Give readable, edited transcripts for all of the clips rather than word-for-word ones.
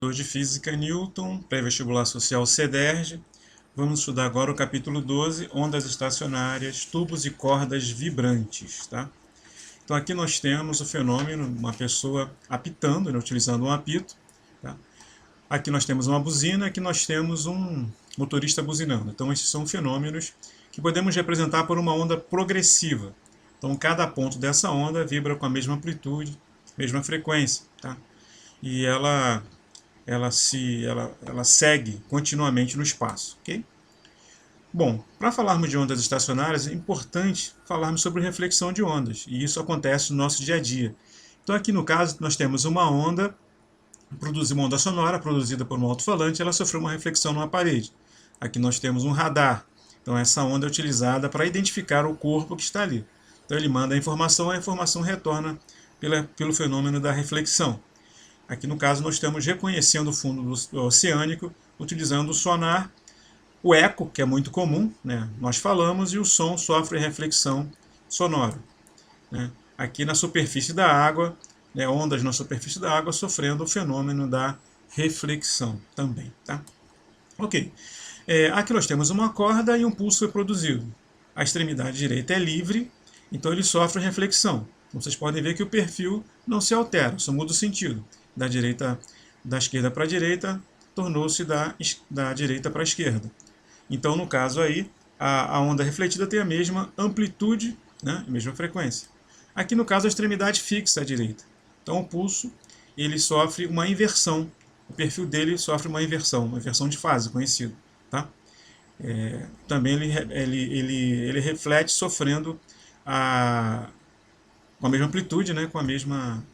De Física Newton, pré-vestibular social CEDERJ. Vamos estudar agora o capítulo 12, ondas estacionárias, tubos e cordas vibrantes. Tá? Então aqui nós temos o fenômeno, uma pessoa apitando, né, utilizando um apito. Tá? Aqui nós temos uma buzina, aqui nós temos um motorista buzinando. Então esses são fenômenos que podemos representar por uma onda progressiva. Então cada ponto dessa onda vibra com a mesma amplitude, mesma frequência. Tá? E ela segue continuamente no espaço. Okay? Bom, para falarmos de ondas estacionárias, é importante falarmos sobre reflexão de ondas, e isso acontece no nosso dia a dia. Então aqui no caso nós temos uma onda sonora produzida por um alto-falante, ela sofreu uma reflexão numa parede. Aqui nós temos um radar, então essa onda é utilizada para identificar o corpo que está ali. Então ele manda a informação retorna pelo fenômeno da reflexão. Aqui no caso nós estamos reconhecendo o fundo oceânico, utilizando o sonar, o eco, que é muito comum, né? Nós falamos, e o som sofre reflexão sonora. Né? Aqui na superfície da água, né, ondas na superfície da água sofrendo o fenômeno da reflexão também. Tá? Ok. Aqui nós temos uma corda e um pulso foi produzido. A extremidade direita é livre, então ele sofre reflexão. Então, vocês podem ver que o perfil não se altera, só muda o sentido. Da esquerda para a direita, tornou-se da direita para a esquerda. Então, no caso aí, a onda refletida tem a mesma amplitude, né, a mesma frequência. Aqui, no caso, a extremidade fixa à direita. Então, o pulso ele sofre uma inversão. O perfil dele sofre uma inversão de fase, conhecido. Tá? Também ele reflete sofrendo com a mesma amplitude, né, com a mesma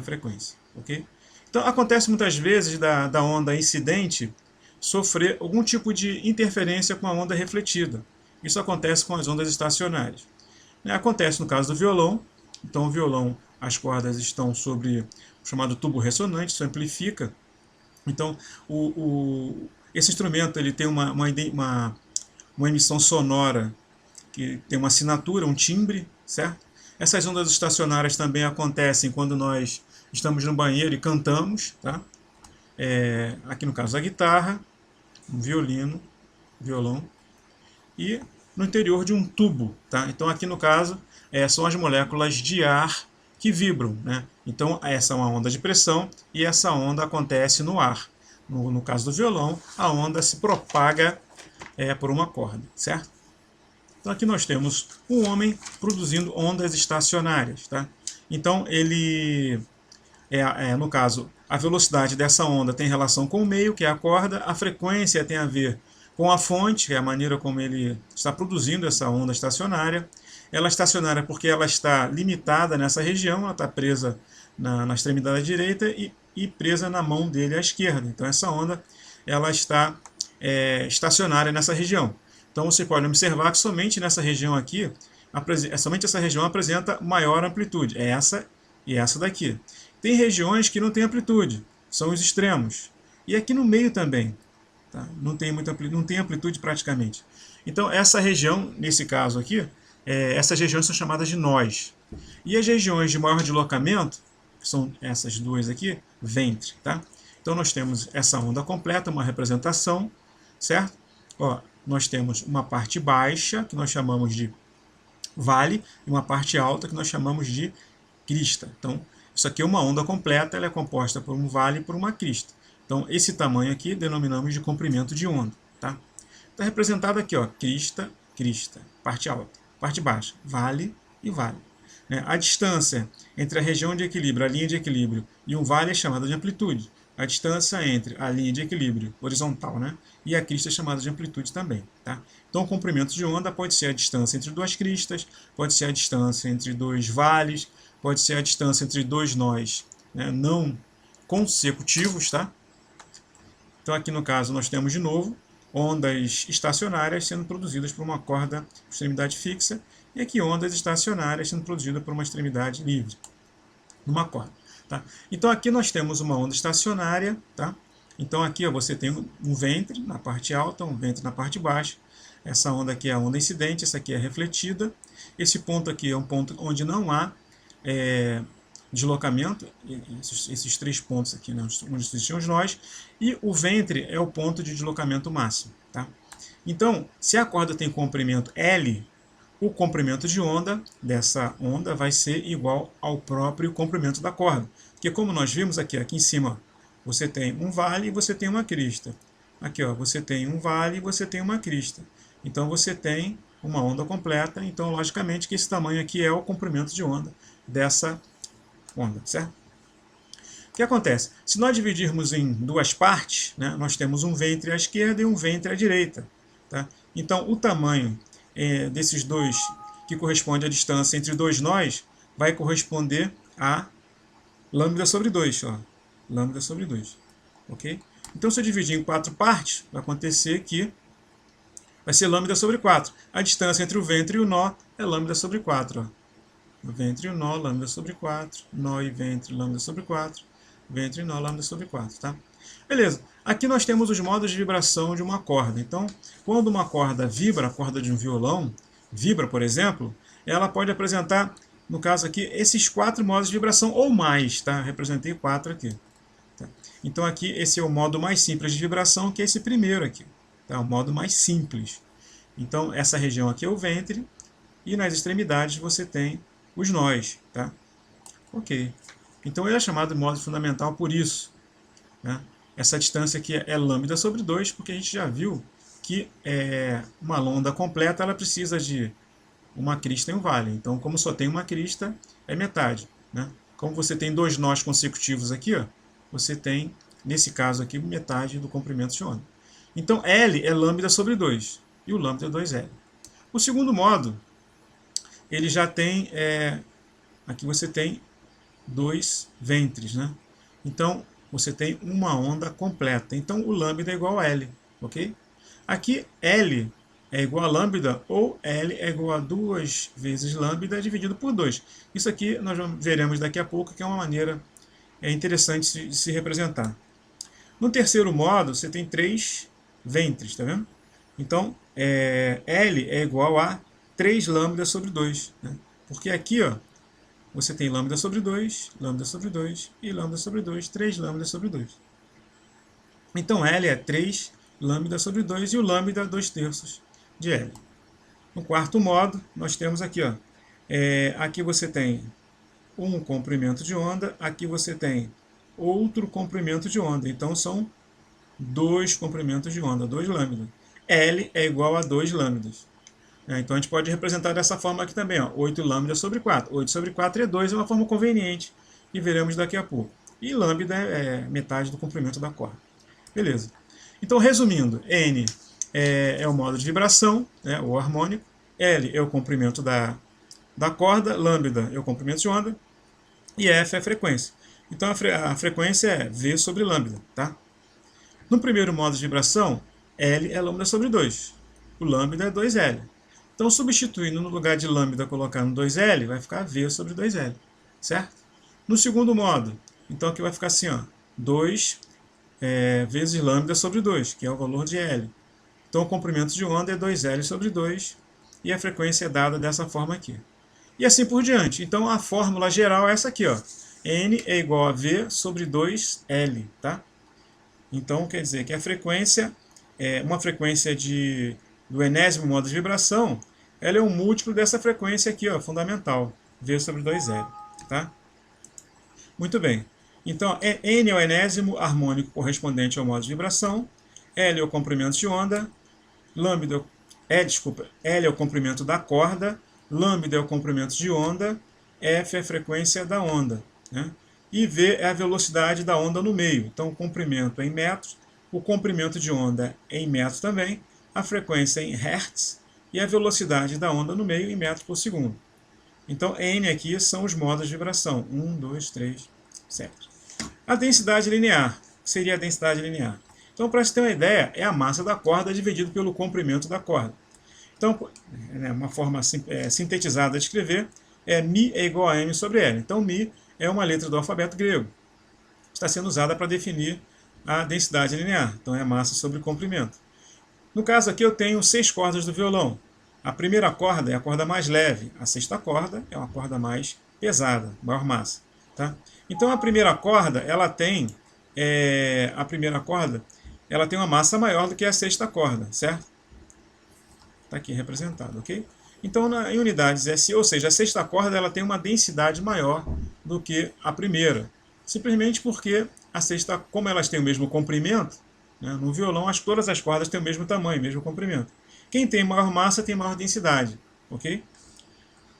frequência. Okay? Então, acontece muitas vezes da onda incidente sofrer algum tipo de interferência com a onda refletida. Isso acontece com as ondas estacionárias. Acontece no caso do violão. Então, o violão, as cordas estão sobre o chamado tubo ressonante, isso amplifica. Então, esse instrumento ele tem uma emissão sonora que tem uma assinatura, um timbre, certo? Essas ondas estacionárias também acontecem quando nós estamos no banheiro e cantamos, tá? Aqui no caso a guitarra, um violão, e no interior de um tubo, tá? Então aqui no caso são as moléculas de ar que vibram, né? Então essa é uma onda de pressão e essa onda acontece no ar. No caso do violão, a onda se propaga por uma corda, certo? Então aqui nós temos um homem produzindo ondas estacionárias, tá? Então ele, no caso, a velocidade dessa onda tem relação com o meio, que é a corda, a frequência tem a ver com a fonte, que é a maneira como ele está produzindo essa onda estacionária. Ela é estacionária porque ela está limitada nessa região, ela está presa na extremidade direita e presa na mão dele à esquerda. Então essa onda ela está estacionária nessa região. Então você pode observar que somente nessa região aqui, somente essa região apresenta maior amplitude. É essa e essa daqui. Tem regiões que não tem amplitude, são os extremos. E aqui no meio também, tá? Não tem amplitude praticamente. Então essa região, nesse caso aqui, essas regiões são chamadas de nós. E as regiões de maior deslocamento, que são essas duas aqui, ventre. Tá? Então nós temos essa onda completa, uma representação, certo? Ó, nós temos uma parte baixa, que nós chamamos de vale, e uma parte alta, que nós chamamos de crista. Então, isso aqui é uma onda completa, ela é composta por um vale e por uma crista. Então, esse tamanho aqui denominamos de comprimento de onda. Tá? Está representado aqui, ó, crista, crista, parte alta, parte baixa, vale e vale. A distância entre a região de equilíbrio, a linha de equilíbrio, e um vale é chamada de amplitude. A distância entre a linha de equilíbrio horizontal, né, e a crista é chamada de amplitude também. Tá? Então, o comprimento de onda pode ser a distância entre duas cristas, pode ser a distância entre dois vales, pode ser a distância entre dois nós, né, não consecutivos. Tá? Então, aqui no caso, nós temos de novo ondas estacionárias sendo produzidas por uma corda extremidade fixa, e aqui ondas estacionárias sendo produzidas por uma extremidade livre, numa corda. Tá? Então aqui nós temos uma onda estacionária. Tá? Então aqui você tem um ventre na parte alta, um ventre na parte baixa. Essa onda aqui é a onda incidente, essa aqui é refletida. Esse ponto aqui é um ponto onde não há deslocamento, esses 3 pontos aqui, né, onde existiam os nós, e o ventre é o ponto de deslocamento máximo. Tá? Então, se a corda tem comprimento L, o comprimento de onda dessa onda vai ser igual ao próprio comprimento da corda. Porque como nós vimos aqui em cima, você tem um vale e você tem uma crista. Aqui você tem um vale e você tem uma crista. Então você tem uma onda completa, então logicamente que esse tamanho aqui é o comprimento de onda dessa onda, certo? O que acontece? Se nós dividirmos em duas partes, né, nós temos um ventre à esquerda e um ventre à direita. Tá? Então o tamanho desses dois, que corresponde à distância entre dois nós, vai corresponder a lambda sobre 2. Lambda sobre 2. Ok? Então, se eu dividir em 4 partes, vai acontecer que vai ser lambda sobre 4. A distância entre o ventre e o nó é lambda sobre 4. O ventre e o nó, lambda sobre 4. Nó e ventre, lambda sobre 4. Ventre e nó, lambda sobre 4. Tá? Beleza. Aqui nós temos os modos de vibração de uma corda. Então, quando uma corda vibra, a corda de um violão vibra, por exemplo, ela pode apresentar, no caso aqui, esses 4 modos de vibração ou mais. Tá? Representei 4 aqui. Tá? Então aqui esse é o modo mais simples de vibração, que é esse primeiro aqui. Tá? O modo mais simples. Então essa região aqui é o ventre e nas extremidades você tem os nós. Tá? Ok. Então ele é chamado de modo fundamental por isso. Né? Essa distância aqui é lambda sobre 2, porque a gente já viu que uma onda completa ela precisa de uma crista e um vale. Então, como só tem uma crista, é metade. Né? Como você tem 2 nós consecutivos aqui, você tem, nesse caso aqui, metade do comprimento de onda. Então, L é lambda sobre 2, e o lambda é 2L. O segundo modo, ele já tem, aqui você tem 2 ventres. Né? Então, você tem uma onda completa. Então, o lambda é igual a L. Ok? Aqui, L é igual a lambda, ou L é igual a 2 vezes lambda dividido por 2. Isso aqui nós veremos daqui a pouco, que é uma maneira interessante de se representar. No terceiro modo, você tem 3 ventres, tá vendo? Então, L é igual a 3 lambda sobre 2. Né? Porque aqui, você tem lambda sobre 2 e lambda sobre 2, 3 lambda sobre 2. Então, L é 3 lambda sobre 2 e o lambda 2/3 de L. No quarto modo, nós temos aqui, aqui você tem um comprimento de onda, aqui você tem outro comprimento de onda. Então, são 2 comprimentos de onda, 2 lambdas. L é igual a 2 lambdas. Então, a gente pode representar dessa forma aqui também, 8 lambda sobre 4. 8 sobre 4 é 2, é uma forma conveniente, e veremos daqui a pouco. E lambda é metade do comprimento da corda. Beleza. Então, resumindo, N é o modo de vibração, né, o harmônico. L é o comprimento da corda, lambda é o comprimento de onda, e F é a frequência. Então a frequência é V sobre lambda. Tá? No primeiro modo de vibração, L é lambda sobre 2. O lambda é 2L. Então, substituindo no lugar de lambda, colocando 2L, vai ficar V sobre 2L. Certo? No segundo modo, então aqui vai ficar assim, 2 vezes lambda sobre 2, que é o valor de L. Então o comprimento de onda é 2L sobre 2 e a frequência é dada dessa forma aqui. E assim por diante. Então a fórmula geral é essa aqui. N é igual a V sobre 2L. Tá? Então quer dizer que a frequência, uma frequência do enésimo modo de vibração, ela é um múltiplo dessa frequência aqui, fundamental, V sobre 2L. Tá? Muito bem. Então, N é o enésimo harmônico correspondente ao modo de vibração, L é o comprimento de onda, L é o comprimento da corda, lambda é o comprimento de onda, F é a frequência da onda. Né? E V é a velocidade da onda no meio. Então, o comprimento é em metros, o comprimento de onda é em metros também, a frequência é em hertz e a velocidade da onda no meio em metros por segundo. Então, N aqui são os modos de vibração. 1, 2, 3, 7. A densidade linear. O que seria a densidade linear? Então, para você ter uma ideia, é a massa da corda dividido pelo comprimento da corda. Então, uma forma sintetizada de escrever é μ é igual a m sobre L. Então, μ é uma letra do alfabeto grego. Está sendo usada para definir a densidade linear. Então, é massa sobre comprimento. No caso aqui, eu tenho 6 cordas do violão. A primeira corda é a corda mais leve. A sexta corda é uma corda mais pesada, maior massa. Tá? Então a primeira corda, ela tem uma massa maior do que a sexta corda, certo? Está aqui representado, ok? Então, em unidades SI, ou seja, a sexta corda ela tem uma densidade maior do que a primeira. Simplesmente porque a sexta, como elas têm o mesmo comprimento, né, no violão todas as cordas têm o mesmo tamanho, o mesmo comprimento. Quem tem maior massa tem maior densidade, ok?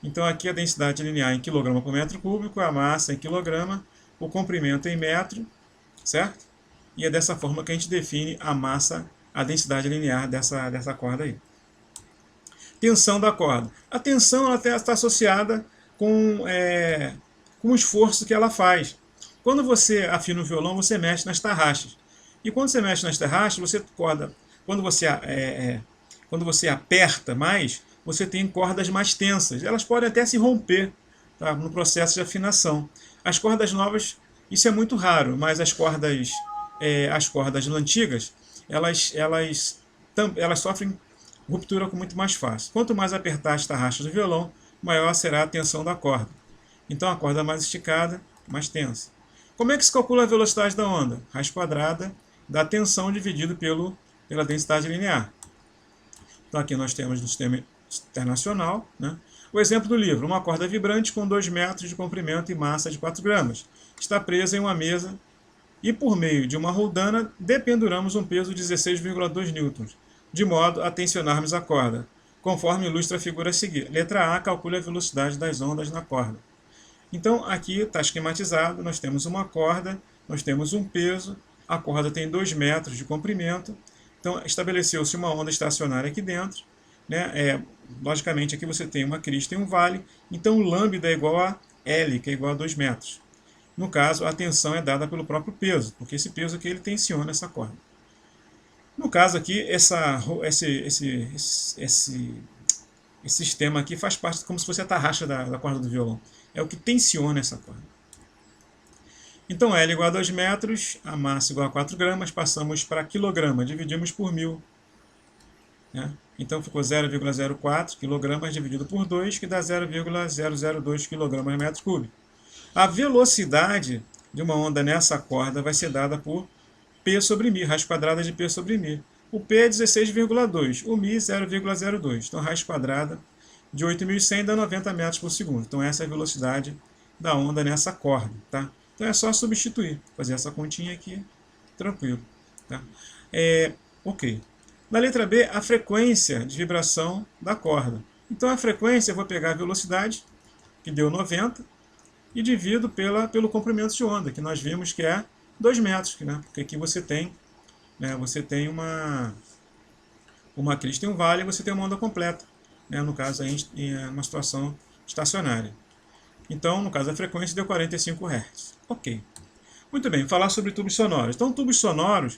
Então aqui a densidade linear em quilograma por metro cúbico, a massa em quilograma, o comprimento em metro, certo? E é dessa forma que a gente define a massa, a densidade linear dessa corda aí. Tensão da corda. A tensão está associada com o esforço que ela faz. Quando você afina o violão, você mexe nas tarraxas. E quando você mexe nas tarraxas, quando você aperta mais, você tem cordas mais tensas. Elas podem até se romper, tá, no processo de afinação. As cordas novas, isso é muito raro, mas as cordas antigas, elas sofrem ruptura com muito mais fácil. Quanto mais apertar as tarraxas do violão, maior será a tensão da corda. Então a corda mais esticada, mais tensa. Como é que se calcula a velocidade da onda? Raiz quadrada da tensão dividido pela densidade linear. Então aqui nós temos no sistema internacional, né, o exemplo do livro: uma corda vibrante com 2 metros de comprimento e massa de 4 gramas. Está presa em uma mesa e por meio de uma roldana dependuramos um peso de 16,2 newtons, de modo a tensionarmos a corda, conforme ilustra a figura a seguir. Letra A, calcule a velocidade das ondas na corda. Então aqui está esquematizado, nós temos uma corda, nós temos um peso, a corda tem 2 metros de comprimento, então estabeleceu-se uma onda estacionária aqui dentro, né? Logicamente aqui você tem uma crista e um vale, então o lambda é igual a L, que é igual a 2 metros. No caso, a tensão é dada pelo próprio peso, porque esse peso aqui ele tensiona essa corda. No caso aqui, esse sistema aqui faz parte como se fosse a tarraxa da corda do violão. É o que tensiona essa corda. Então L igual a 2 metros, a massa igual a 4 gramas, passamos para quilograma, dividimos por 1000. Né? Então ficou 0,04 kg dividido por 2, que dá 0,002 kg metro cúbico. A velocidade de uma onda nessa corda vai ser dada por P sobre μ, raiz quadrada de P sobre μ. O P é 16,2, o μ 0,02. Então raiz quadrada de 8.100 dá 90 metros por segundo. Então essa é a velocidade da onda nessa corda. Tá? Então é só substituir, fazer essa continha aqui, tranquilo. Tá? Ok. Na letra B, a frequência de vibração da corda. Então a frequência, eu vou pegar a velocidade, que deu 90, e divido pelo comprimento de onda, que nós vimos que é 2 metros, né? Porque aqui você tem uma crista e um vale, e você tem uma onda completa, né? No caso, em uma situação estacionária. Então, no caso, a frequência deu 45 Hz. Ok. Muito bem, falar sobre tubos sonoros. Então, tubos sonoros,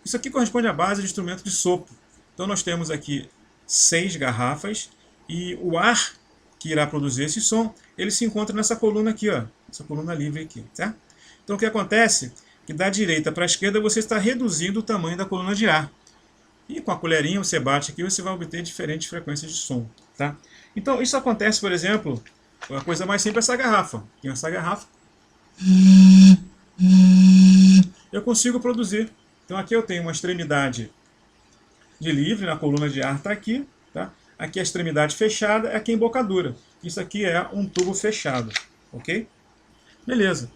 isso aqui corresponde à base de instrumento de sopro. Então, nós temos aqui 6 garrafas, e o ar que irá produzir esse som, ele se encontra nessa coluna aqui, ó, essa coluna livre aqui, certo? Então o que acontece? Que da direita para a esquerda você está reduzindo o tamanho da coluna de ar. E com a colherinha você bate aqui, você vai obter diferentes frequências de som, tá? Então isso acontece, por exemplo, a coisa mais simples é essa garrafa. Aqui essa garrafa, eu consigo produzir. Então aqui eu tenho uma extremidade de livre, na coluna de ar está aqui, tá? Aqui a extremidade fechada, aqui a embocadura. Isso aqui é um tubo fechado, ok? Beleza.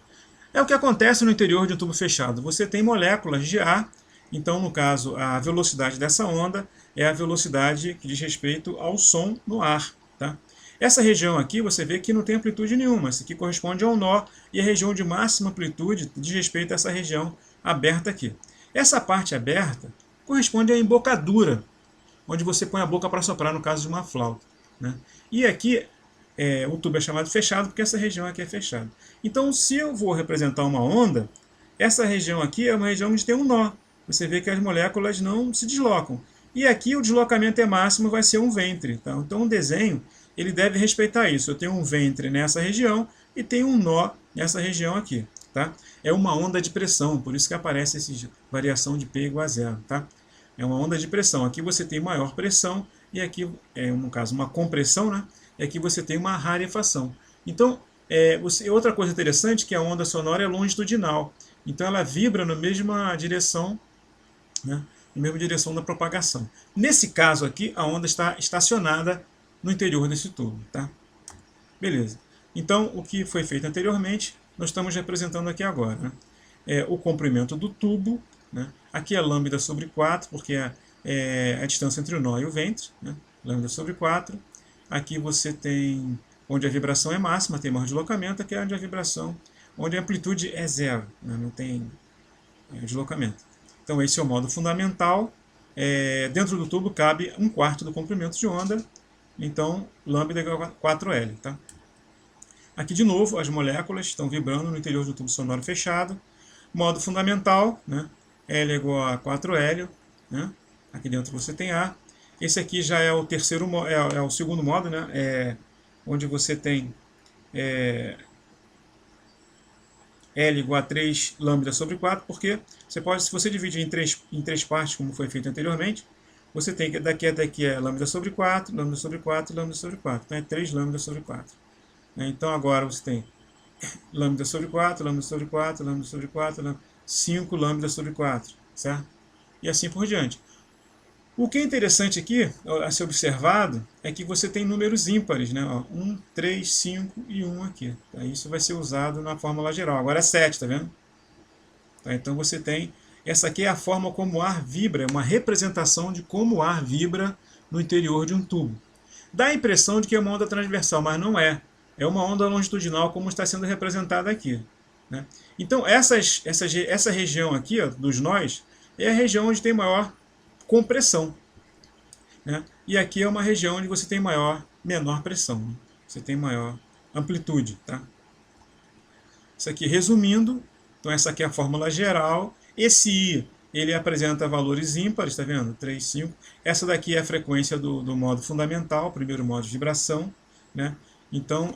É o que acontece no interior de um tubo fechado. Você tem moléculas de ar, então no caso a velocidade dessa onda é a velocidade que diz respeito ao som no ar, tá? Essa região aqui você vê que não tem amplitude nenhuma, isso aqui corresponde ao nó, e a região de máxima amplitude diz respeito a essa região aberta aqui. Essa parte aberta corresponde à embocadura, onde você põe a boca para soprar, no caso de uma flauta, né? E aqui o tubo é chamado fechado porque essa região aqui é fechada. Então, se eu vou representar uma onda, essa região aqui é uma região onde tem um nó. Você vê que as moléculas não se deslocam. E aqui o deslocamento é máximo, vai ser um ventre. Tá? Então, o desenho ele deve respeitar isso. Eu tenho um ventre nessa região e tenho um nó nessa região aqui. Tá? É uma onda de pressão, por isso que aparece essa variação de P igual a zero. Tá? É uma onda de pressão. Aqui você tem maior pressão e aqui, no caso, uma compressão, né? E aqui você tem uma rarefação. Então, Outra coisa interessante é que a onda sonora é longitudinal. Então ela vibra na mesma direção, né, na mesma direção da propagação. Nesse caso aqui, a onda está estacionada no interior desse tubo. Tá? Beleza. Então, o que foi feito anteriormente, nós estamos representando aqui agora. Né? O comprimento do tubo. Né? Aqui é lambda sobre 4, porque é a distância entre o nó e o ventre. Né? Lambda sobre 4. Aqui você tem onde a vibração é máxima, tem maior deslocamento. Aqui é onde a vibração, onde a amplitude é zero, né? Não tem deslocamento. Então esse é o modo fundamental. Dentro do tubo cabe 1/4 do comprimento de onda. Então lambda é igual a 4L. Tá? Aqui de novo as moléculas estão vibrando no interior do tubo sonoro fechado. Modo fundamental, né? L é igual a 4L. Né? Aqui dentro você tem A. Esse aqui já é o terceiro, é o segundo modo, né? Onde você tem L igual a 3 lambda sobre 4, porque você pode, se você dividir em três partes, como foi feito anteriormente, você tem que daqui até aqui é lambda sobre 4, lambda sobre 4 e lambda sobre 4. Então é 3 lambda sobre 4. Então agora você tem lambda sobre 4, lambda sobre 4, lambda sobre 4, 5 lambda sobre 4, certo? E assim por diante. O que é interessante aqui, a ser observado, é que você tem números ímpares, né? 1, 3, 5 e 1 aqui. Tá? Isso vai ser usado na fórmula geral. Agora é 7, tá vendo? Tá? Então você tem... Essa aqui é a forma como o ar vibra, é uma representação de como o ar vibra no interior de um tubo. Dá a impressão de que é uma onda transversal, mas não é. É uma onda longitudinal como está sendo representada aqui. Né? Então essa região aqui, ó, dos nós, é a região onde tem maior compressão. Né? E aqui é uma região onde você tem menor pressão. Né? Você tem maior amplitude. Tá? Isso aqui resumindo, então essa aqui é a fórmula geral. Esse I, ele apresenta valores ímpares, está vendo? 3, 5. Essa daqui é a frequência do modo fundamental, primeiro modo de vibração. Né? Então,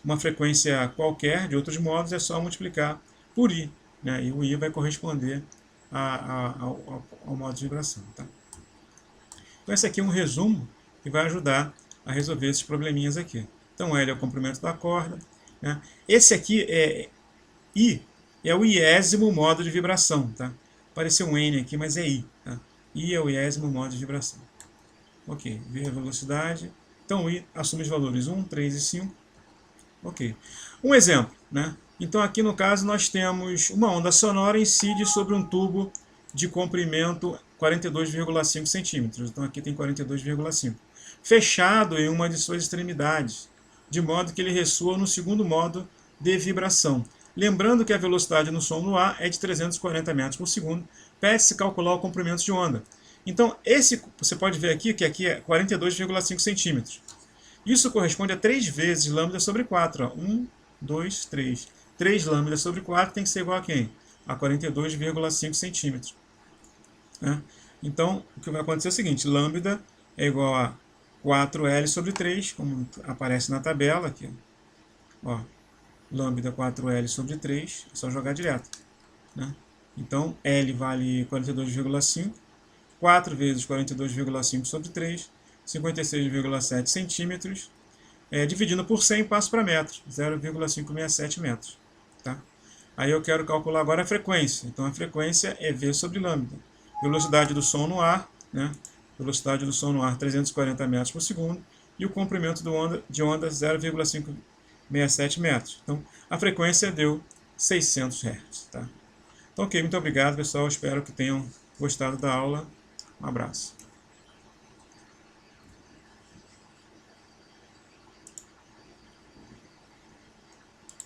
uma frequência qualquer de outros modos é só multiplicar por I. Né? E o I vai corresponder ao modo de vibração. Tá? Então esse aqui é um resumo que vai ajudar a resolver esses probleminhas aqui. Então L é o comprimento da corda. Né? Esse aqui I é o iésimo modo de vibração. Tá? Apareceu um N aqui, mas é I. Tá? I é o iésimo modo de vibração. Ok, ver a velocidade. Então I assume os valores 1, 3 e 5. Ok. Um exemplo. Né? Então aqui no caso nós temos uma onda sonora incide sobre um tubo de comprimento 42,5 centímetros. Então aqui tem 42,5. Fechado em uma de suas extremidades, de modo que ele ressoa no segundo modo de vibração. Lembrando que a velocidade no som no ar é de 340 metros por segundo. Pede-se calcular o comprimento de onda. Então você pode ver aqui que aqui é 42,5 centímetros. Isso corresponde a 3 vezes lambda sobre 4. 1, 2, 3. 3 lambda sobre 4 tem que ser igual a quem? A 42,5 centímetros. Né? Então, o que vai acontecer é o seguinte, lambda é igual a 4L sobre 3, como aparece na tabela aqui. Ó, lambda 4L sobre 3, é só jogar direto. Né? Então, L vale 42,5, 4 vezes 42,5 sobre 3, 56,7 centímetros. Dividindo por 100, passo para metros, 0,567 metros. Tá? Aí eu quero calcular agora a frequência. Então, a frequência é V sobre lambda. Velocidade do som no ar, né? Velocidade do som no ar 340 metros por segundo e o comprimento de onda 0,567 metros. Então, a frequência deu 600 Hz. Tá? Então, ok, muito obrigado, pessoal. Espero que tenham gostado da aula. Um abraço.